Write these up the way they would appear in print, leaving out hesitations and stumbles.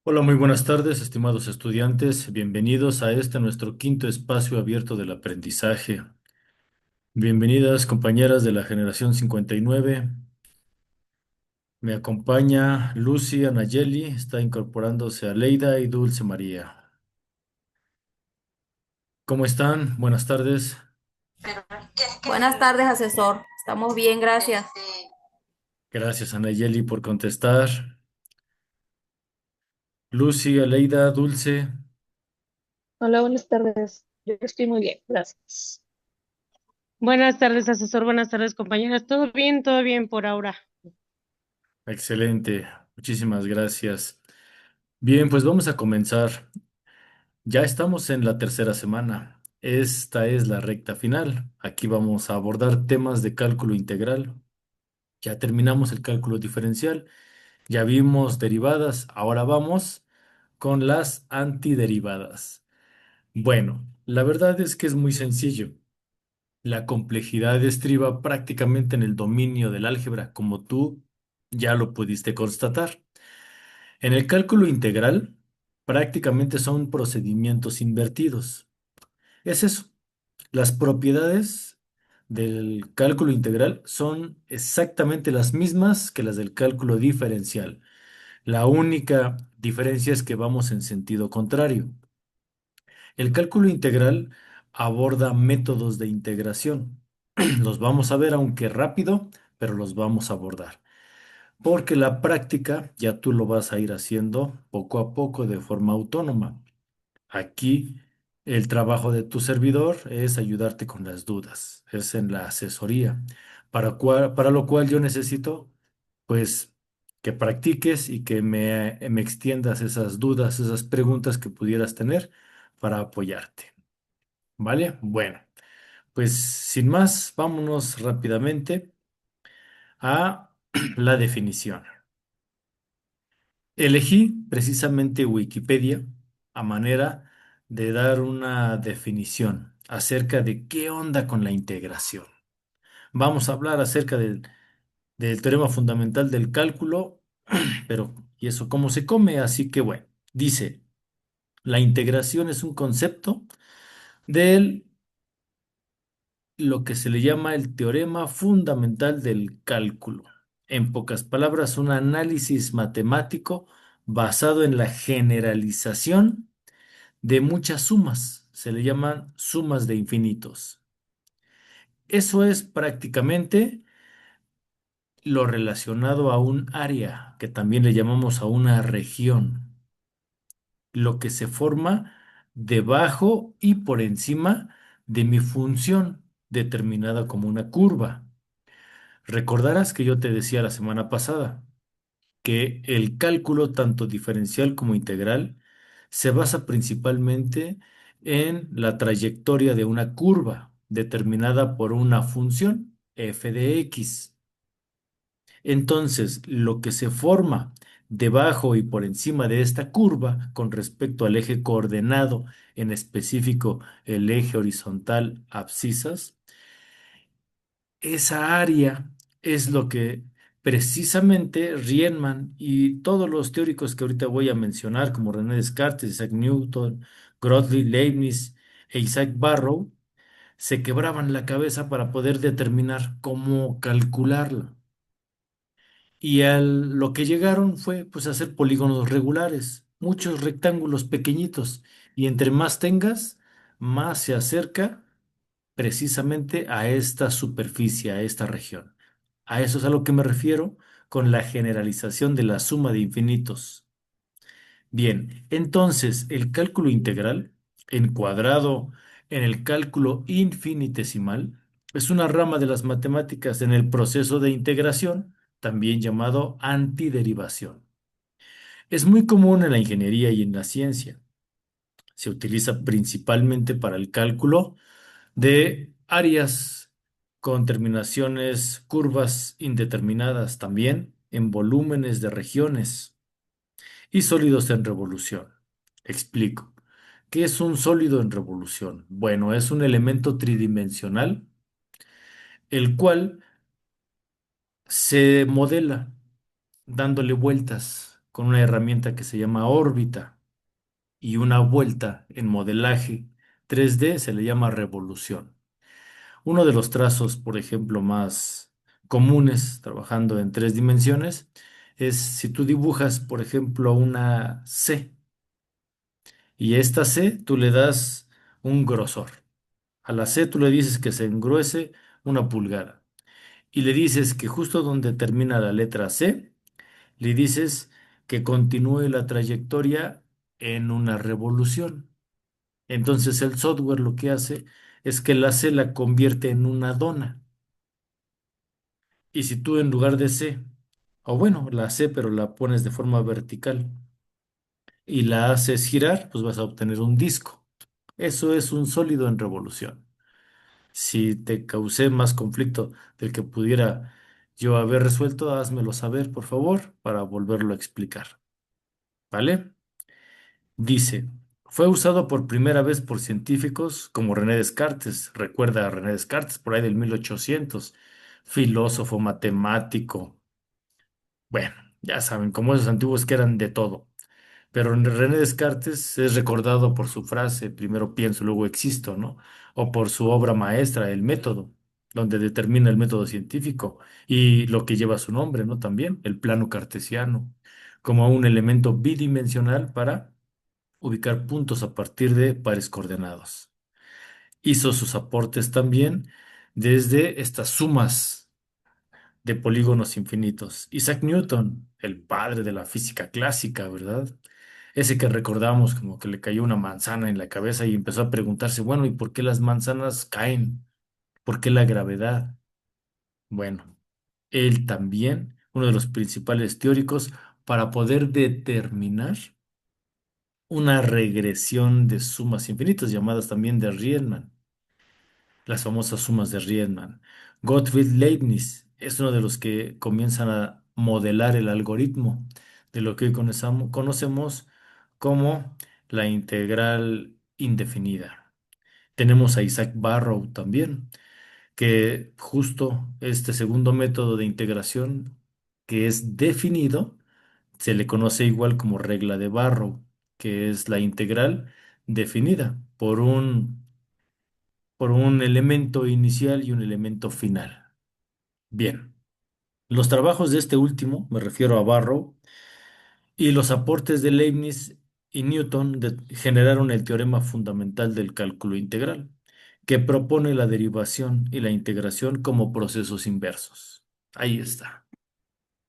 Hola, muy buenas tardes, estimados estudiantes. Bienvenidos a este nuestro quinto espacio abierto del aprendizaje. Bienvenidas, compañeras de la generación 59. Me acompaña Lucy Anayeli, está incorporándose a Leida y Dulce María. ¿Cómo están? Buenas tardes. Buenas tardes, asesor. Estamos bien, gracias. Gracias, Anayeli, por contestar. Lucy, Aleida, Dulce. Hola, buenas tardes. Yo estoy muy bien, gracias. Buenas tardes, asesor. Buenas tardes, compañeras. Todo bien por ahora. Excelente. Muchísimas gracias. Bien, pues vamos a comenzar. Ya estamos en la tercera semana. Esta es la recta final. Aquí vamos a abordar temas de cálculo integral. Ya terminamos el cálculo diferencial. Ya vimos derivadas. Ahora vamos con las antiderivadas. Bueno, la verdad es que es muy sencillo. La complejidad estriba prácticamente en el dominio del álgebra, como tú ya lo pudiste constatar. En el cálculo integral, prácticamente son procedimientos invertidos. Es eso. Las propiedades del cálculo integral son exactamente las mismas que las del cálculo diferencial. La única diferencia es que vamos en sentido contrario. El cálculo integral aborda métodos de integración. Los vamos a ver, aunque rápido, pero los vamos a abordar. Porque la práctica ya tú lo vas a ir haciendo poco a poco de forma autónoma. Aquí el trabajo de tu servidor es ayudarte con las dudas, es en la asesoría, para lo cual yo necesito, pues, que practiques y que me extiendas esas dudas, esas preguntas que pudieras tener para apoyarte. ¿Vale? Bueno, pues sin más, vámonos rápidamente a la definición. Elegí precisamente Wikipedia a manera de dar una definición acerca de qué onda con la integración. Vamos a hablar acerca del teorema fundamental del cálculo, pero ¿y eso cómo se come? Así que bueno, dice, la integración es un concepto de lo que se le llama el teorema fundamental del cálculo. En pocas palabras, un análisis matemático basado en la generalización de muchas sumas. Se le llaman sumas de infinitos. Eso es prácticamente lo relacionado a un área, que también le llamamos a una región, lo que se forma debajo y por encima de mi función, determinada como una curva. Recordarás que yo te decía la semana pasada que el cálculo tanto diferencial como integral se basa principalmente en la trayectoria de una curva determinada por una función f de x. Entonces, lo que se forma debajo y por encima de esta curva con respecto al eje coordenado, en específico el eje horizontal abscisas, esa área es lo que precisamente Riemann y todos los teóricos que ahorita voy a mencionar, como René Descartes, Isaac Newton, Gottlieb Leibniz e Isaac Barrow, se quebraban la cabeza para poder determinar cómo calcularla. Y lo que llegaron fue pues a hacer polígonos regulares, muchos rectángulos pequeñitos, y entre más tengas, más se acerca precisamente a esta superficie, a esta región. A eso es a lo que me refiero con la generalización de la suma de infinitos. Bien, entonces el cálculo integral, encuadrado en el cálculo infinitesimal, es una rama de las matemáticas en el proceso de integración, también llamado antiderivación. Es muy común en la ingeniería y en la ciencia. Se utiliza principalmente para el cálculo de áreas con terminaciones curvas indeterminadas, también en volúmenes de regiones y sólidos en revolución. Explico. ¿Qué es un sólido en revolución? Bueno, es un elemento tridimensional el cual se modela dándole vueltas. con una herramienta que se llama órbita y una vuelta en modelaje 3D se le llama revolución. Uno de los trazos, por ejemplo, más comunes trabajando en tres dimensiones es si tú dibujas, por ejemplo, una C y a esta C tú le das un grosor. A la C tú le dices que se engruese 1 pulgada y le dices que justo donde termina la letra C, le dices que continúe la trayectoria en una revolución. Entonces el software lo que hace es que la C la convierte en una dona. Y si tú en lugar de C, o bueno, la C pero la pones de forma vertical y la haces girar, pues vas a obtener un disco. Eso es un sólido en revolución. Si te causé más conflicto del que pudiera yo haber resuelto, házmelo saber, por favor, para volverlo a explicar. ¿Vale? Dice, fue usado por primera vez por científicos como René Descartes. Recuerda a René Descartes, por ahí del 1800, filósofo, matemático. Bueno, ya saben, como esos antiguos que eran de todo. Pero René Descartes es recordado por su frase, primero pienso, luego existo, ¿no? O por su obra maestra, El Método, donde determina el método científico y lo que lleva su nombre, ¿no? También el plano cartesiano, como un elemento bidimensional para ubicar puntos a partir de pares coordenados. Hizo sus aportes también desde estas sumas de polígonos infinitos. Isaac Newton, el padre de la física clásica, ¿verdad? Ese que recordamos como que le cayó una manzana en la cabeza y empezó a preguntarse, bueno, ¿y por qué las manzanas caen? ¿Por qué la gravedad? Bueno, él también, uno de los principales teóricos para poder determinar una regresión de sumas infinitas, llamadas también de Riemann, las famosas sumas de Riemann. Gottfried Leibniz es uno de los que comienzan a modelar el algoritmo de lo que hoy conocemos como la integral indefinida. Tenemos a Isaac Barrow también, que justo este segundo método de integración que es definido se le conoce igual como regla de Barrow, que es la integral definida por un elemento inicial y un elemento final. Bien, los trabajos de este último, me refiero a Barrow, y los aportes de Leibniz y Newton generaron el teorema fundamental del cálculo integral, que propone la derivación y la integración como procesos inversos. Ahí está.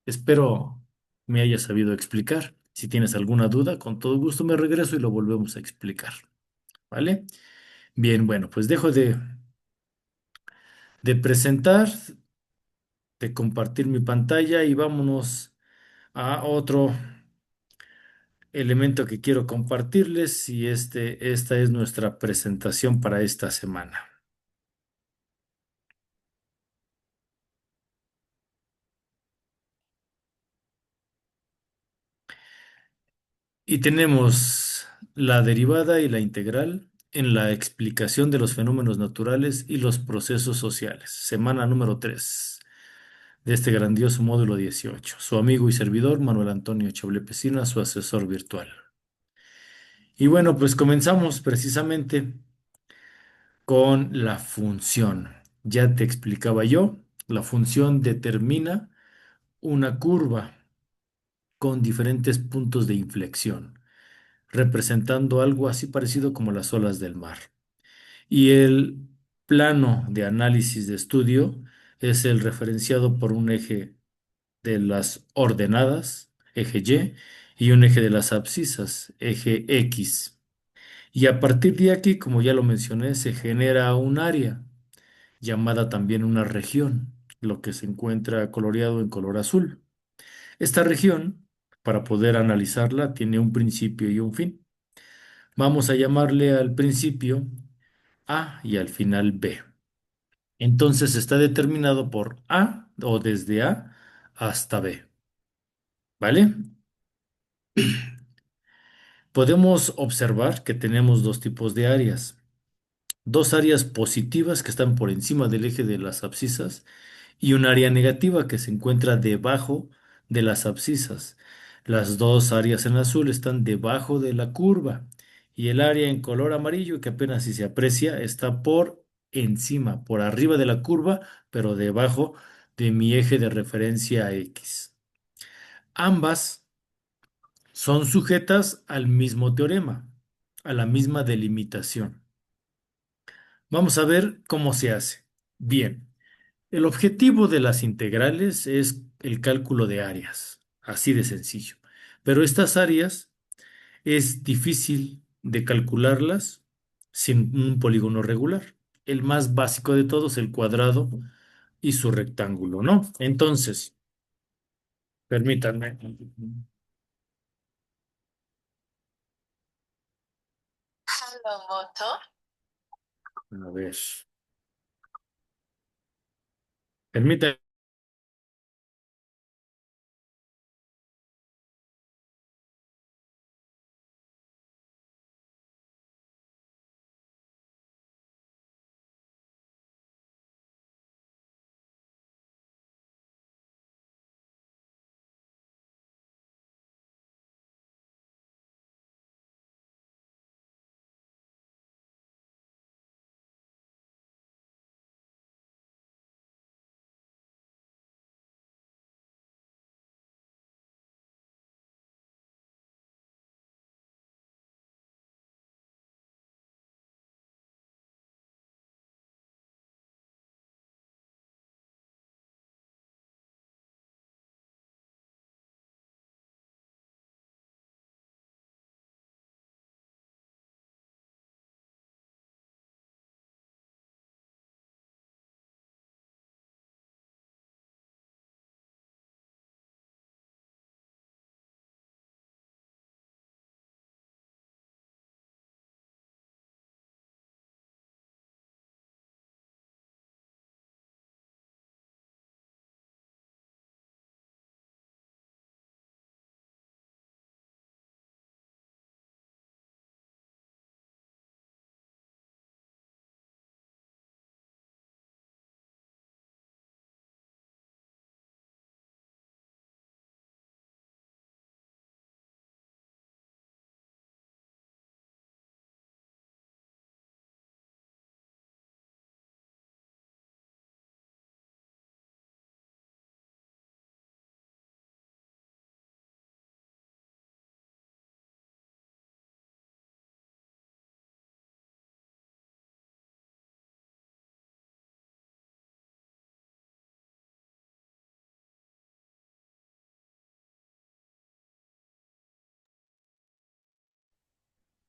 Espero me hayas sabido explicar. Si tienes alguna duda, con todo gusto me regreso y lo volvemos a explicar. ¿Vale? Bien, bueno, pues dejo de presentar, de compartir mi pantalla y vámonos a otro elemento que quiero compartirles y esta es nuestra presentación para esta semana. Y tenemos la derivada y la integral en la explicación de los fenómenos naturales y los procesos sociales. Semana número 3 de este grandioso módulo 18. Su amigo y servidor Manuel Antonio Chable Pesina, su asesor virtual. Y bueno, pues comenzamos precisamente con la función. Ya te explicaba yo, la función determina una curva con diferentes puntos de inflexión, representando algo así parecido como las olas del mar. Y el plano de análisis de estudio es el referenciado por un eje de las ordenadas, eje Y un eje de las abscisas, eje X. Y a partir de aquí, como ya lo mencioné, se genera un área, llamada también una región, lo que se encuentra coloreado en color azul. Esta región, para poder analizarla, tiene un principio y un fin. Vamos a llamarle al principio A y al final B. Entonces está determinado por A o desde A hasta B. ¿Vale? Podemos observar que tenemos dos tipos de áreas. Dos áreas positivas que están por encima del eje de las abscisas y un área negativa que se encuentra debajo de las abscisas. Las dos áreas en azul están debajo de la curva y el área en color amarillo, que apenas si se aprecia, está por encima, por arriba de la curva, pero debajo de mi eje de referencia X. Ambas son sujetas al mismo teorema, a la misma delimitación. Vamos a ver cómo se hace. Bien, el objetivo de las integrales es el cálculo de áreas, así de sencillo. Pero estas áreas es difícil de calcularlas sin un polígono regular. El más básico de todos, el cuadrado y su rectángulo, ¿no? Entonces, permítanme. A ver, permítanme.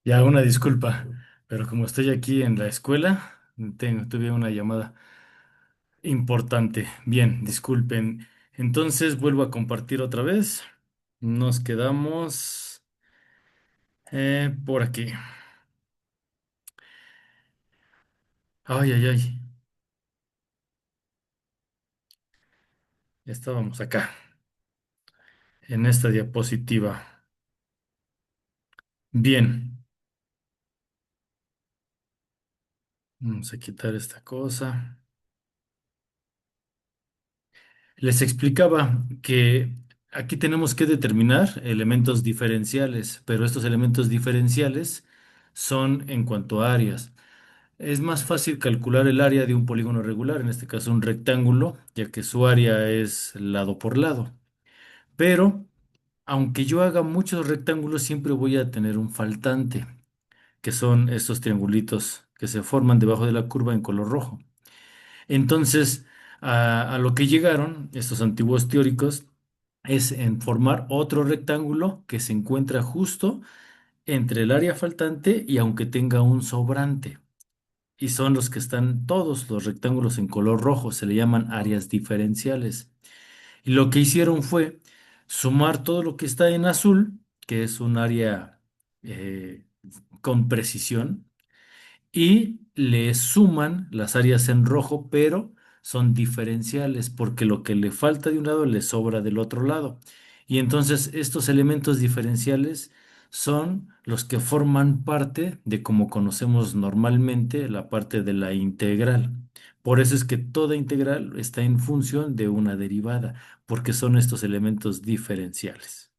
Ya, una disculpa, pero como estoy aquí en la escuela, tuve una llamada importante. Bien, disculpen. Entonces vuelvo a compartir otra vez. Nos quedamos por aquí. Ay, ay, ay. Estábamos acá, en esta diapositiva. Bien, vamos a quitar esta cosa. Les explicaba que aquí tenemos que determinar elementos diferenciales, pero estos elementos diferenciales son en cuanto a áreas. Es más fácil calcular el área de un polígono regular, en este caso un rectángulo, ya que su área es lado por lado. Pero, aunque yo haga muchos rectángulos, siempre voy a tener un faltante, que son estos triangulitos que se forman debajo de la curva en color rojo. Entonces, a lo que llegaron estos antiguos teóricos es en formar otro rectángulo que se encuentra justo entre el área faltante y aunque tenga un sobrante. Y son los que están todos los rectángulos en color rojo, se le llaman áreas diferenciales. Y lo que hicieron fue sumar todo lo que está en azul, que es un área eh, con precisión, y le suman las áreas en rojo, pero son diferenciales porque lo que le falta de un lado le sobra del otro lado. Y entonces estos elementos diferenciales son los que forman parte de como conocemos normalmente la parte de la integral. Por eso es que toda integral está en función de una derivada, porque son estos elementos diferenciales.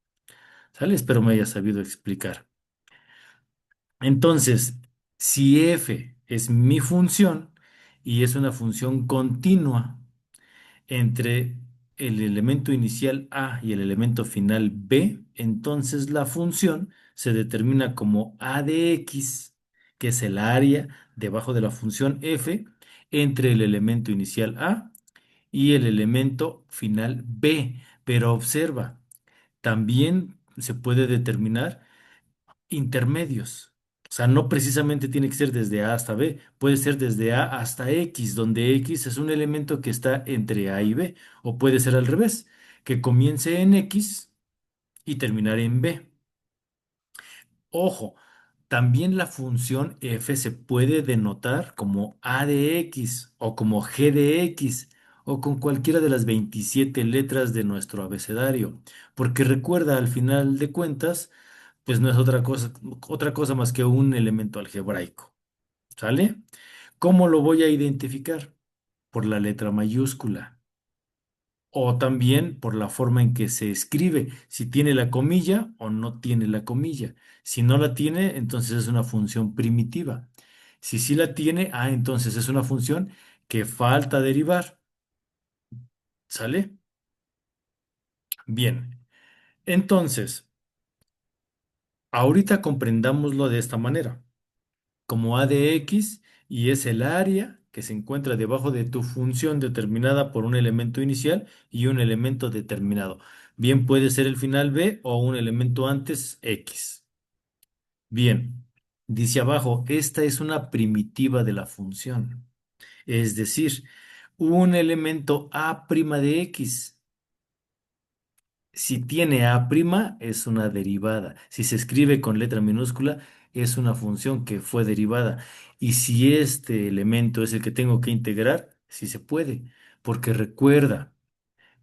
¿Sale? Espero me haya sabido explicar. Entonces, si f es mi función y es una función continua entre el elemento inicial a y el elemento final b, entonces la función se determina como a de x, que es el área debajo de la función f entre el elemento inicial a y el elemento final b. Pero observa, también se puede determinar intermedios. O sea, no precisamente tiene que ser desde A hasta B, puede ser desde A hasta X, donde X es un elemento que está entre A y B, o puede ser al revés, que comience en X y terminar en B. Ojo, también la función f se puede denotar como a de x o como g de x o con cualquiera de las 27 letras de nuestro abecedario, porque recuerda, al final de cuentas, pues no es otra cosa más que un elemento algebraico. ¿Sale? ¿Cómo lo voy a identificar? Por la letra mayúscula o también por la forma en que se escribe, si tiene la comilla o no tiene la comilla. Si no la tiene, entonces es una función primitiva. Si sí la tiene, entonces es una función que falta derivar. ¿Sale? Bien. Entonces, ahorita comprendámoslo de esta manera, como a de x y es el área que se encuentra debajo de tu función determinada por un elemento inicial y un elemento determinado. Bien puede ser el final b o un elemento antes x. Bien, dice abajo, esta es una primitiva de la función. Es decir, un elemento a' de x. Si tiene a', es una derivada. Si se escribe con letra minúscula, es una función que fue derivada. Y si este elemento es el que tengo que integrar, sí se puede. Porque recuerda,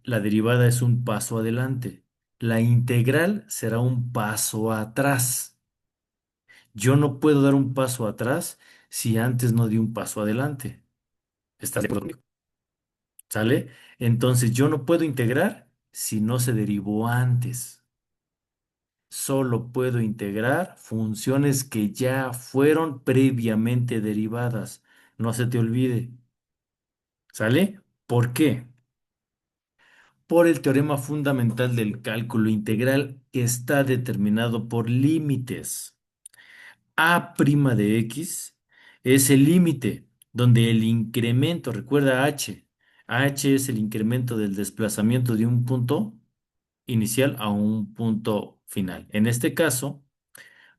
la derivada es un paso adelante. La integral será un paso atrás. Yo no puedo dar un paso atrás si antes no di un paso adelante. ¿Estás de acuerdo conmigo? ¿Sale? Entonces yo no puedo integrar si no se derivó antes. Solo puedo integrar funciones que ya fueron previamente derivadas. No se te olvide. ¿Sale? ¿Por qué? Por el teorema fundamental del cálculo integral que está determinado por límites. A' de x es el límite donde el incremento, recuerda h es el incremento del desplazamiento de un punto inicial a un punto final. En este caso,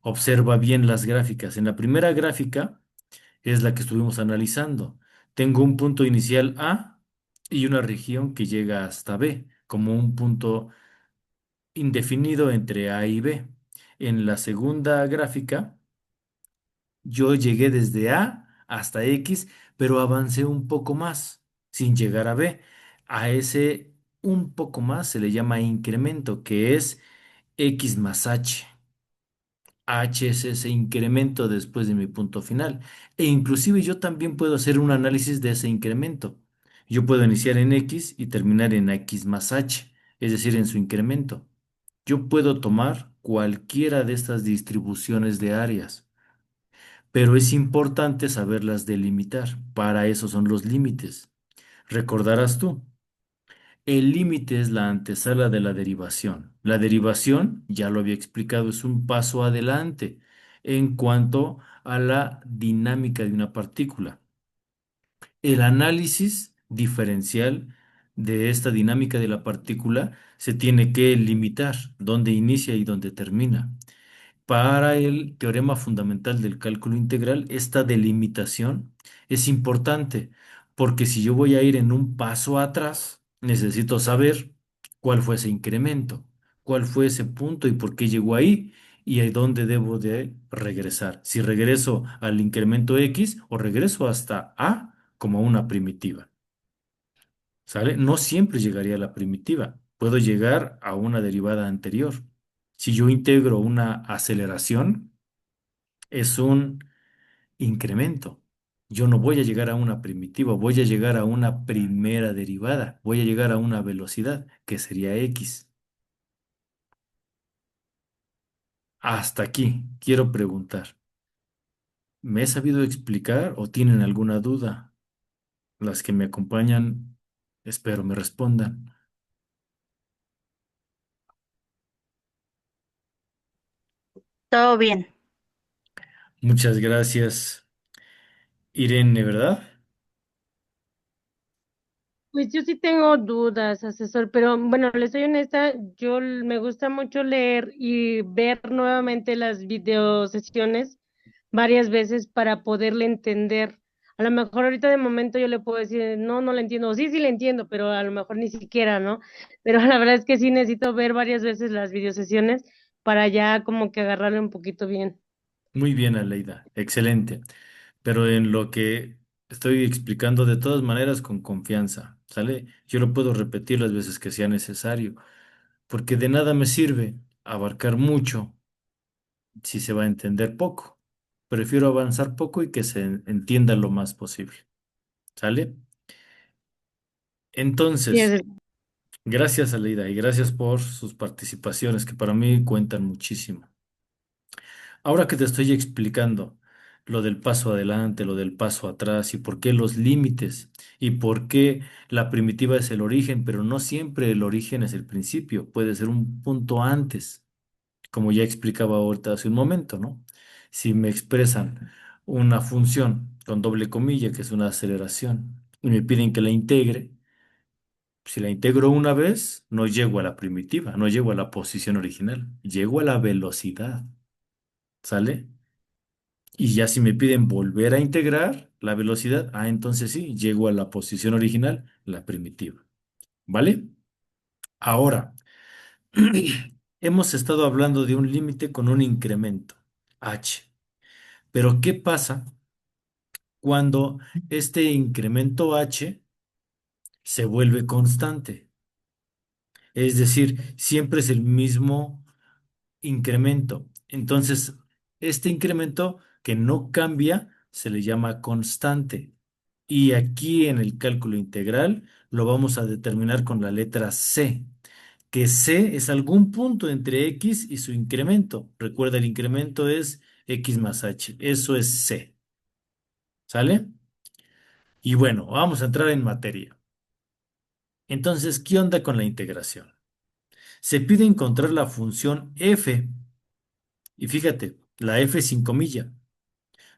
observa bien las gráficas. En la primera gráfica es la que estuvimos analizando. Tengo un punto inicial A y una región que llega hasta B, como un punto indefinido entre A y B. En la segunda gráfica, yo llegué desde A hasta X, pero avancé un poco más, sin llegar a B. A ese un poco más se le llama incremento, que es X más H. H es ese incremento después de mi punto final. E inclusive yo también puedo hacer un análisis de ese incremento. Yo puedo iniciar en X y terminar en X más H, es decir, en su incremento. Yo puedo tomar cualquiera de estas distribuciones de áreas, pero es importante saberlas delimitar. Para eso son los límites. Recordarás tú. El límite es la antesala de la derivación. La derivación, ya lo había explicado, es un paso adelante en cuanto a la dinámica de una partícula. El análisis diferencial de esta dinámica de la partícula se tiene que limitar, dónde inicia y dónde termina. Para el teorema fundamental del cálculo integral, esta delimitación es importante porque si yo voy a ir en un paso atrás, necesito saber cuál fue ese incremento, cuál fue ese punto y por qué llegó ahí y a dónde debo de regresar. Si regreso al incremento X o regreso hasta A como una primitiva. ¿Sale? No siempre llegaría a la primitiva. Puedo llegar a una derivada anterior. Si yo integro una aceleración, es un incremento. Yo no voy a llegar a una primitiva, voy a llegar a una primera derivada, voy a llegar a una velocidad, que sería x. Hasta aquí, quiero preguntar, ¿me he sabido explicar o tienen alguna duda? Las que me acompañan, espero me respondan. Todo bien. Muchas gracias, Irene, ¿verdad? Pues yo sí tengo dudas, asesor, pero bueno, les soy honesta, me gusta mucho leer y ver nuevamente las videosesiones varias veces para poderle entender. A lo mejor ahorita de momento yo le puedo decir, no, no le entiendo, o sí, sí le entiendo, pero a lo mejor ni siquiera, ¿no? Pero la verdad es que sí necesito ver varias veces las videosesiones para ya como que agarrarle un poquito bien. Muy bien, Aleida, excelente. Pero en lo que estoy explicando de todas maneras con confianza, ¿sale? Yo lo puedo repetir las veces que sea necesario, porque de nada me sirve abarcar mucho si se va a entender poco. Prefiero avanzar poco y que se entienda lo más posible, ¿sale? Sí, Entonces, gracias, Aleida, y gracias por sus participaciones, que para mí cuentan muchísimo. Ahora que te estoy explicando lo del paso adelante, lo del paso atrás y por qué los límites y por qué la primitiva es el origen, pero no siempre el origen es el principio, puede ser un punto antes, como ya explicaba ahorita hace un momento, ¿no? Si me expresan una función con doble comilla, que es una aceleración, y me piden que la integre, si la integro una vez, no llego a la primitiva, no llego a la posición original, llego a la velocidad, ¿sale? Y ya si me piden volver a integrar la velocidad, entonces sí, llego a la posición original, la primitiva. ¿Vale? Ahora, hemos estado hablando de un límite con un incremento, h. Pero ¿qué pasa cuando este incremento h se vuelve constante? Es decir, siempre es el mismo incremento. Entonces, este incremento que no cambia se le llama constante. Y aquí en el cálculo integral lo vamos a determinar con la letra C, que C es algún punto entre X y su incremento. Recuerda, el incremento es X más H. Eso es C. ¿Sale? Y bueno, vamos a entrar en materia. Entonces, ¿qué onda con la integración? Se pide encontrar la función f, y fíjate, la f sin comilla,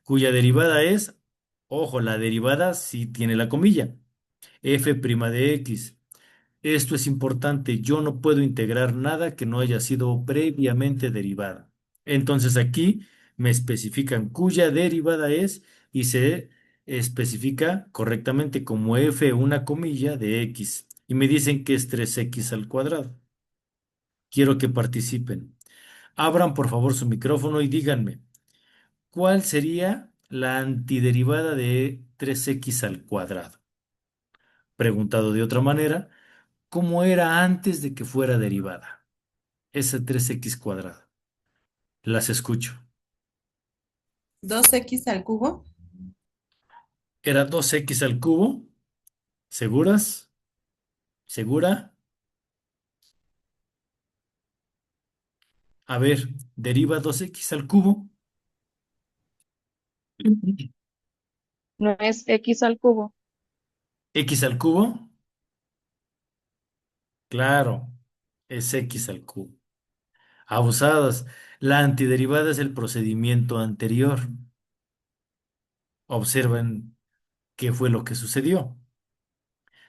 cuya derivada es, ojo, la derivada sí tiene la comilla, f' de x. Esto es importante, yo no puedo integrar nada que no haya sido previamente derivada. Entonces aquí me especifican cuya derivada es y se especifica correctamente como f una comilla de x. Y me dicen que es 3x al cuadrado. Quiero que participen. Abran por favor su micrófono y díganme, ¿cuál sería la antiderivada de 3x al cuadrado? Preguntado de otra manera, ¿cómo era antes de que fuera derivada? Ese 3x cuadrado. Las escucho. 2x al cubo. ¿Era 2x al cubo? ¿Seguras? ¿Segura? A ver, deriva 2x al cubo. No es X al cubo. ¿X al cubo? Claro, es x al cubo. Abusadas. La antiderivada es el procedimiento anterior. Observen qué fue lo que sucedió.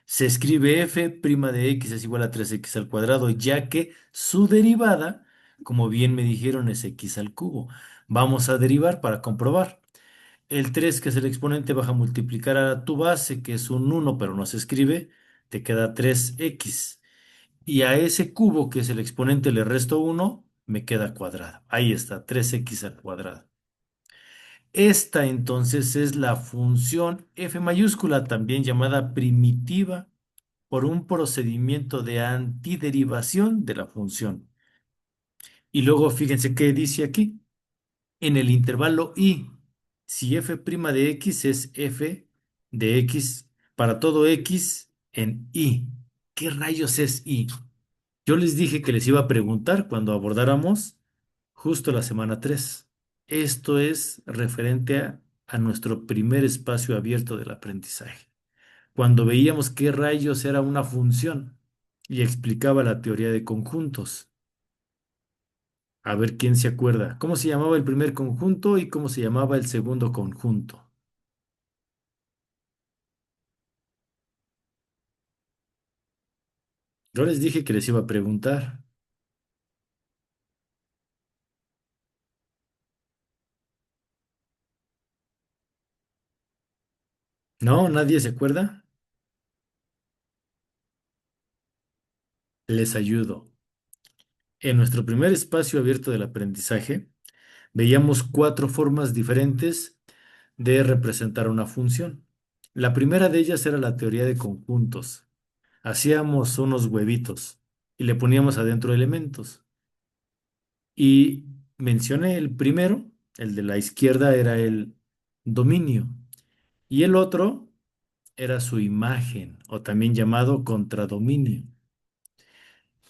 Se escribe f' de x es igual a 3x al cuadrado, ya que su derivada, como bien me dijeron, es x al cubo. Vamos a derivar para comprobar. El 3, que es el exponente, vas a multiplicar a tu base, que es un 1, pero no se escribe, te queda 3x. Y a ese cubo, que es el exponente, le resto 1, me queda cuadrado. Ahí está, 3x al cuadrado. Esta entonces es la función f mayúscula, también llamada primitiva, por un procedimiento de antiderivación de la función. Y luego fíjense qué dice aquí. En el intervalo i, si f' de x es f de x para todo x en i. ¿Qué rayos es i? Yo les dije que les iba a preguntar cuando abordáramos justo la semana 3. Esto es referente a nuestro primer espacio abierto del aprendizaje, cuando veíamos qué rayos era una función y explicaba la teoría de conjuntos. A ver quién se acuerda. ¿Cómo se llamaba el primer conjunto y cómo se llamaba el segundo conjunto? Yo les dije que les iba a preguntar. ¿No? ¿Nadie se acuerda? Les ayudo. En nuestro primer espacio abierto del aprendizaje, veíamos cuatro formas diferentes de representar una función. La primera de ellas era la teoría de conjuntos. Hacíamos unos huevitos y le poníamos adentro elementos. Y mencioné el primero, el de la izquierda era el dominio, y el otro era su imagen, o también llamado contradominio.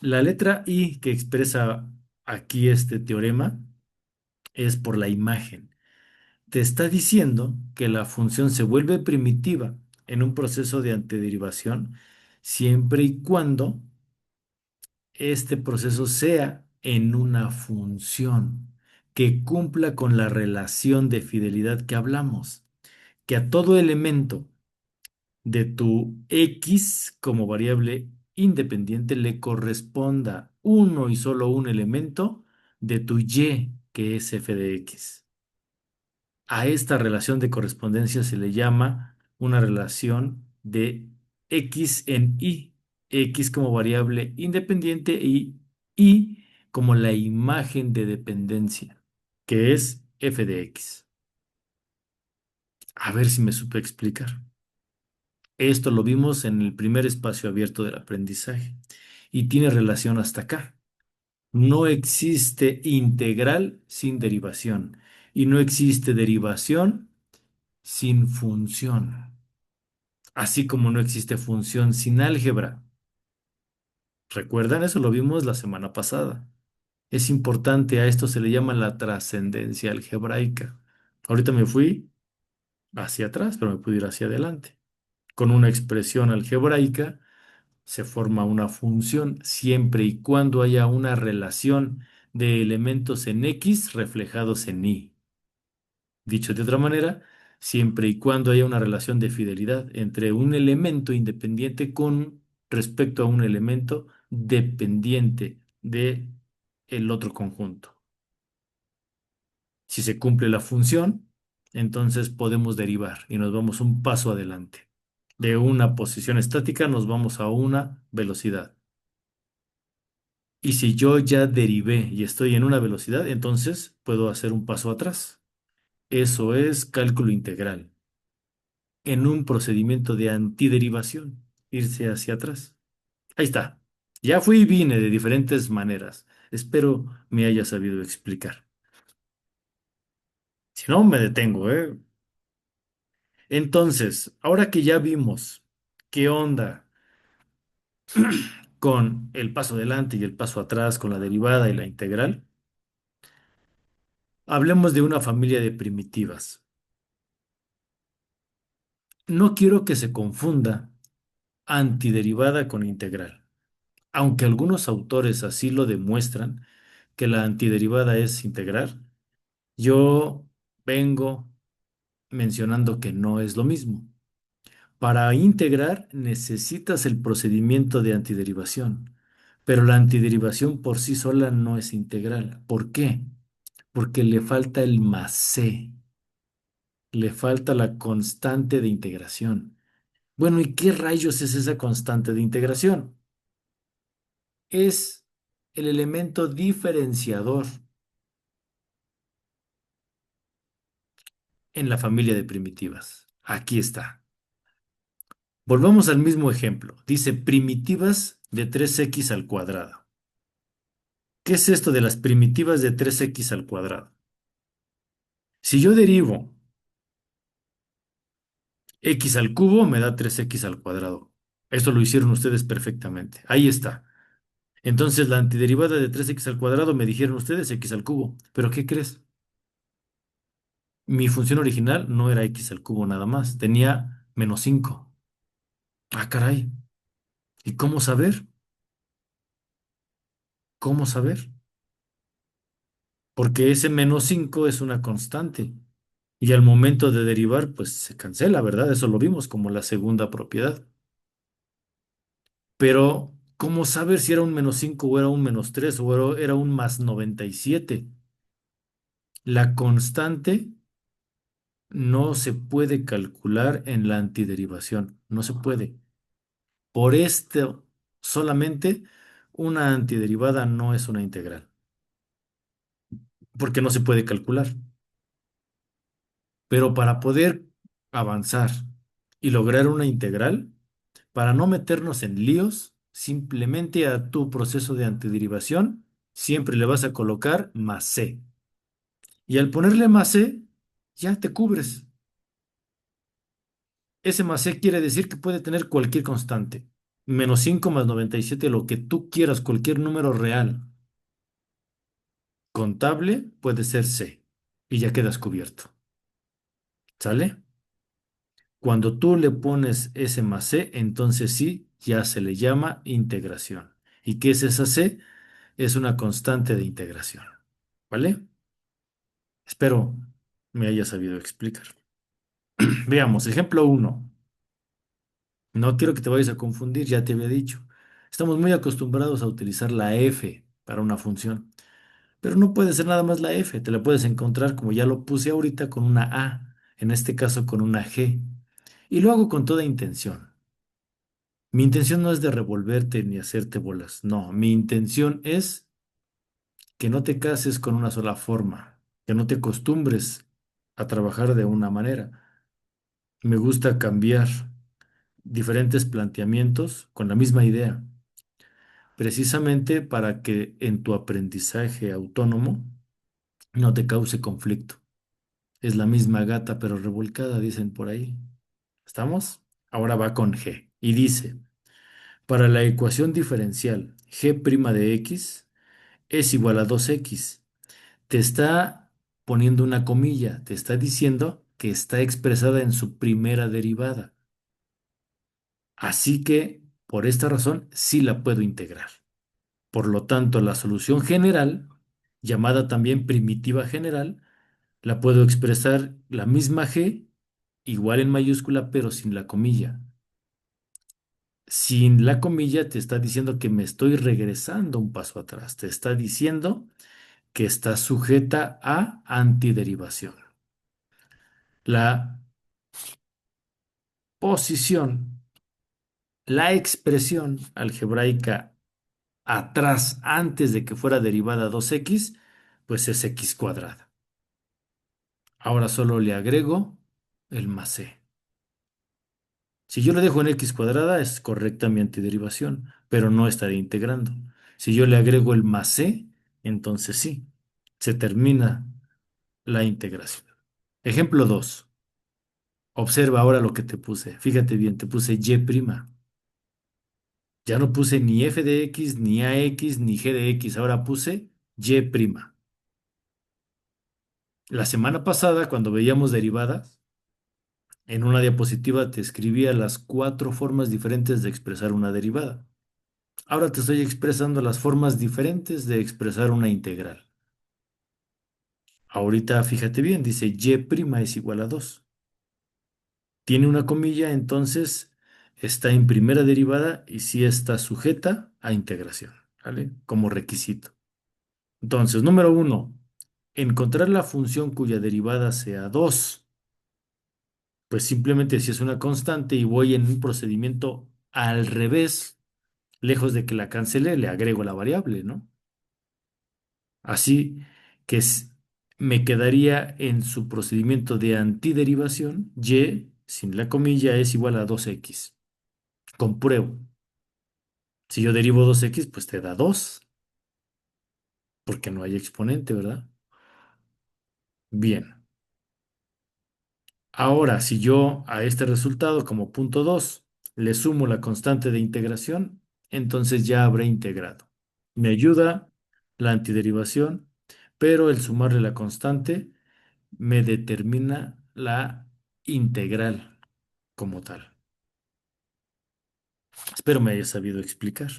La letra I que expresa aquí este teorema es por la imagen. Te está diciendo que la función se vuelve primitiva en un proceso de antiderivación siempre y cuando este proceso sea en una función que cumpla con la relación de fidelidad que hablamos, que a todo elemento de tu X como variable independiente le corresponda uno y solo un elemento de tu Y, que es f de X. A esta relación de correspondencia se le llama una relación de X en Y. X como variable independiente y Y como la imagen de dependencia, que es f de X. A ver si me supe explicar. Esto lo vimos en el primer espacio abierto del aprendizaje y tiene relación hasta acá. No existe integral sin derivación y no existe derivación sin función, así como no existe función sin álgebra. ¿Recuerdan? Eso lo vimos la semana pasada. Es importante, a esto se le llama la trascendencia algebraica. Ahorita me fui hacia atrás, pero me pude ir hacia adelante. Con una expresión algebraica se forma una función siempre y cuando haya una relación de elementos en X reflejados en Y. Dicho de otra manera, siempre y cuando haya una relación de fidelidad entre un elemento independiente con respecto a un elemento dependiente de el otro conjunto. Si se cumple la función, entonces podemos derivar y nos vamos un paso adelante. De una posición estática nos vamos a una velocidad. Y si yo ya derivé y estoy en una velocidad, entonces puedo hacer un paso atrás. Eso es cálculo integral. En un procedimiento de antiderivación, irse hacia atrás. Ahí está. Ya fui y vine de diferentes maneras. Espero me haya sabido explicar. Si no, me detengo, ¿eh? Entonces, ahora que ya vimos qué onda con el paso adelante y el paso atrás, con la derivada y la integral, hablemos de una familia de primitivas. No quiero que se confunda antiderivada con integral, aunque algunos autores así lo demuestran, que la antiderivada es integral. Yo vengo mencionando que no es lo mismo. Para integrar necesitas el procedimiento de antiderivación, pero la antiderivación por sí sola no es integral. ¿Por qué? Porque le falta el más c, le falta la constante de integración. Bueno, ¿y qué rayos es esa constante de integración? Es el elemento diferenciador en la familia de primitivas. Aquí está. Volvamos al mismo ejemplo. Dice primitivas de 3x al cuadrado. ¿Qué es esto de las primitivas de 3x al cuadrado? Si yo derivo x al cubo, me da 3x al cuadrado. Esto lo hicieron ustedes perfectamente. Ahí está. Entonces la antiderivada de 3x al cuadrado me dijeron ustedes x al cubo. ¿Pero qué crees? Mi función original no era x al cubo nada más, tenía -5. Ah, caray. ¿Y cómo saber? ¿Cómo saber? Porque ese -5 es una constante. Y al momento de derivar, pues se cancela, ¿verdad? Eso lo vimos como la segunda propiedad. Pero, ¿cómo saber si era un -5 o era un -3 o era un +97? La constante no se puede calcular en la antiderivación. No se puede. Por esto, solamente una antiderivada no es una integral, porque no se puede calcular. Pero para poder avanzar y lograr una integral, para no meternos en líos, simplemente a tu proceso de antiderivación siempre le vas a colocar más c. Y al ponerle más c, ya te cubres. Ese más c quiere decir que puede tener cualquier constante. -5 +97, lo que tú quieras, cualquier número real. Contable puede ser c. Y ya quedas cubierto. ¿Sale? Cuando tú le pones ese más c, entonces sí, ya se le llama integración. ¿Y qué es esa c? Es una constante de integración. ¿Vale? Espero me haya sabido explicar. Veamos, ejemplo uno. No quiero que te vayas a confundir, ya te había dicho. Estamos muy acostumbrados a utilizar la f para una función, pero no puede ser nada más la f, te la puedes encontrar como ya lo puse ahorita con una a, en este caso con una g. Y lo hago con toda intención. Mi intención no es de revolverte ni hacerte bolas, no, mi intención es que no te cases con una sola forma, que no te acostumbres a trabajar de una manera. Me gusta cambiar diferentes planteamientos con la misma idea, precisamente para que en tu aprendizaje autónomo no te cause conflicto. Es la misma gata pero revolcada, dicen por ahí. ¿Estamos? Ahora va con G y dice, para la ecuación diferencial g' de x es igual a 2x. Te está poniendo una comilla, te está diciendo que está expresada en su primera derivada. Así que, por esta razón, sí la puedo integrar. Por lo tanto, la solución general, llamada también primitiva general, la puedo expresar la misma g, igual en mayúscula, pero sin la comilla. Sin la comilla te está diciendo que me estoy regresando un paso atrás. Te está diciendo que está sujeta a antiderivación. La posición, la expresión algebraica atrás, antes de que fuera derivada 2x, pues es x cuadrada. Ahora solo le agrego el más c. Si yo le dejo en x cuadrada, es correcta mi antiderivación, pero no estaré integrando. Si yo le agrego el más c, entonces sí, se termina la integración. Ejemplo 2. Observa ahora lo que te puse. Fíjate bien, te puse y'. Ya no puse ni f de x, ni ax, ni g de x. Ahora puse y'. La semana pasada, cuando veíamos derivadas, en una diapositiva te escribía las 4 formas diferentes de expresar una derivada. Ahora te estoy expresando las formas diferentes de expresar una integral. Ahorita fíjate bien, dice y' es igual a 2. Tiene una comilla, entonces está en primera derivada y sí está sujeta a integración, ¿vale? Como requisito. Entonces, número uno, encontrar la función cuya derivada sea 2. Pues simplemente si es una constante y voy en un procedimiento al revés, lejos de que la cancele, le agrego la variable, ¿no? Así que me quedaría en su procedimiento de antiderivación, y sin la comilla es igual a 2x. Compruebo. Si yo derivo 2x, pues te da 2, porque no hay exponente, ¿verdad? Bien. Ahora, si yo a este resultado como punto 2 le sumo la constante de integración, entonces ya habré integrado. Me ayuda la antiderivación, pero el sumarle la constante me determina la integral como tal. Espero me haya sabido explicar.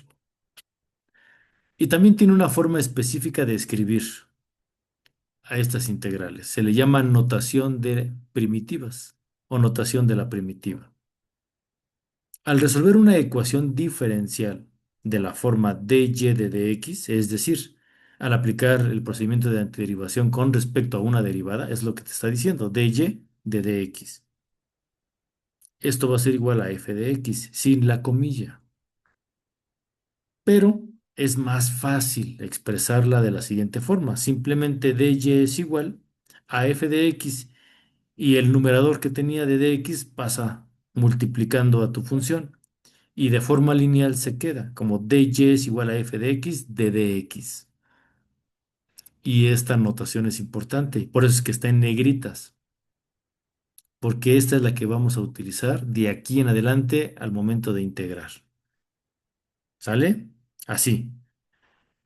Y también tiene una forma específica de escribir a estas integrales. Se le llama notación de primitivas o notación de la primitiva. Al resolver una ecuación diferencial de la forma dy de dx, es decir, al aplicar el procedimiento de antiderivación con respecto a una derivada, es lo que te está diciendo, dy de dx. Esto va a ser igual a f de x sin la comilla. Pero es más fácil expresarla de la siguiente forma. Simplemente dy es igual a f de x y el numerador que tenía de dx pasa multiplicando a tu función y de forma lineal se queda como dy es igual a f de x de dx. Y esta notación es importante, por eso es que está en negritas, porque esta es la que vamos a utilizar de aquí en adelante al momento de integrar. ¿Sale? Así.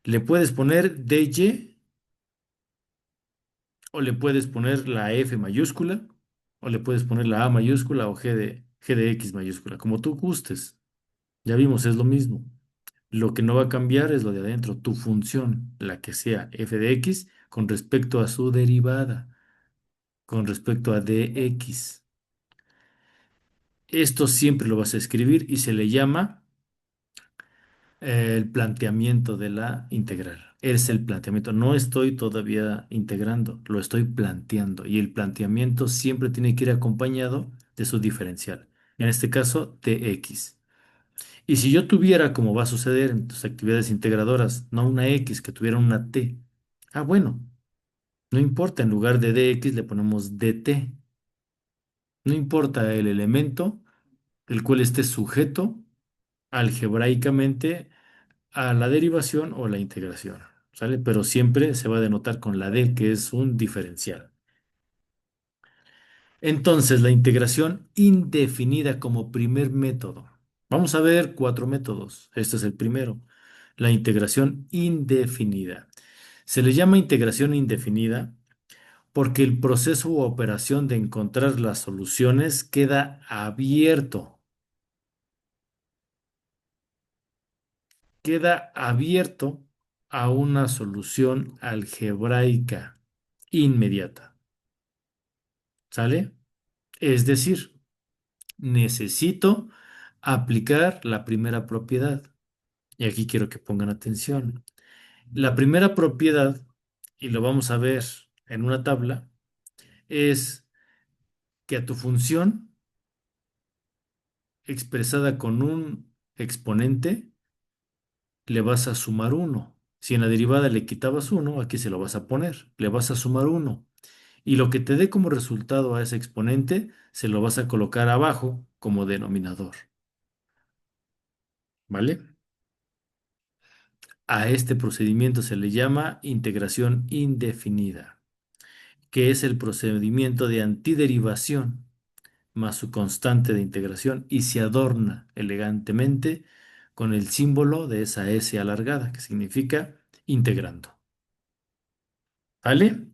Le puedes poner dy o le puedes poner la f mayúscula o le puedes poner la a mayúscula o g de x mayúscula, como tú gustes. Ya vimos, es lo mismo. Lo que no va a cambiar es lo de adentro, tu función, la que sea f de x con respecto a su derivada, con respecto a dx. Esto siempre lo vas a escribir y se le llama el planteamiento de la integral. Es el planteamiento. No estoy todavía integrando, lo estoy planteando. Y el planteamiento siempre tiene que ir acompañado de su diferencial. En este caso, dx. Y si yo tuviera, como va a suceder en tus actividades integradoras, no una x, que tuviera una t. Ah, bueno, no importa, en lugar de dx le ponemos dt. No importa el elemento, el cual esté sujeto algebraicamente a la derivación o la integración, ¿sale? Pero siempre se va a denotar con la d, que es un diferencial. Entonces, la integración indefinida como primer método. Vamos a ver 4 métodos. Este es el primero, la integración indefinida. Se le llama integración indefinida porque el proceso u operación de encontrar las soluciones queda abierto. Queda abierto a una solución algebraica inmediata. ¿Sale? Es decir, necesito aplicar la primera propiedad. Y aquí quiero que pongan atención. La primera propiedad, y lo vamos a ver en una tabla, es que a tu función expresada con un exponente le vas a sumar 1. Si en la derivada le quitabas 1, aquí se lo vas a poner. Le vas a sumar 1. Y lo que te dé como resultado a ese exponente, se lo vas a colocar abajo como denominador. ¿Vale? A este procedimiento se le llama integración indefinida, que es el procedimiento de antiderivación más su constante de integración y se adorna elegantemente con el símbolo de esa S alargada, que significa integrando. ¿Vale?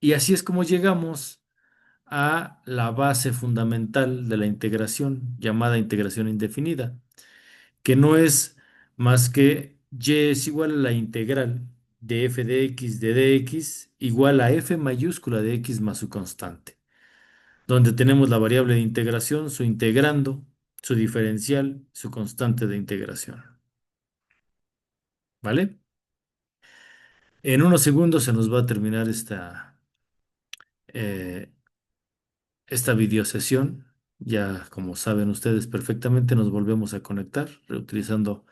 Y así es como llegamos a la base fundamental de la integración, llamada integración indefinida, que no es más que y es igual a la integral de f de x de dx igual a f mayúscula de x más su constante, donde tenemos la variable de integración, su integrando, su diferencial, su constante de integración. ¿Vale? En unos segundos se nos va a terminar eh, esta videosesión. Ya como saben ustedes perfectamente, nos volvemos a conectar reutilizando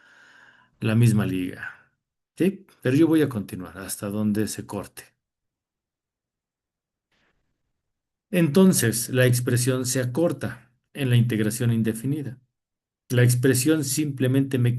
la misma liga. ¿Sí? Pero yo voy a continuar hasta donde se corte. Entonces, la expresión se acorta en la integración indefinida. La expresión simplemente me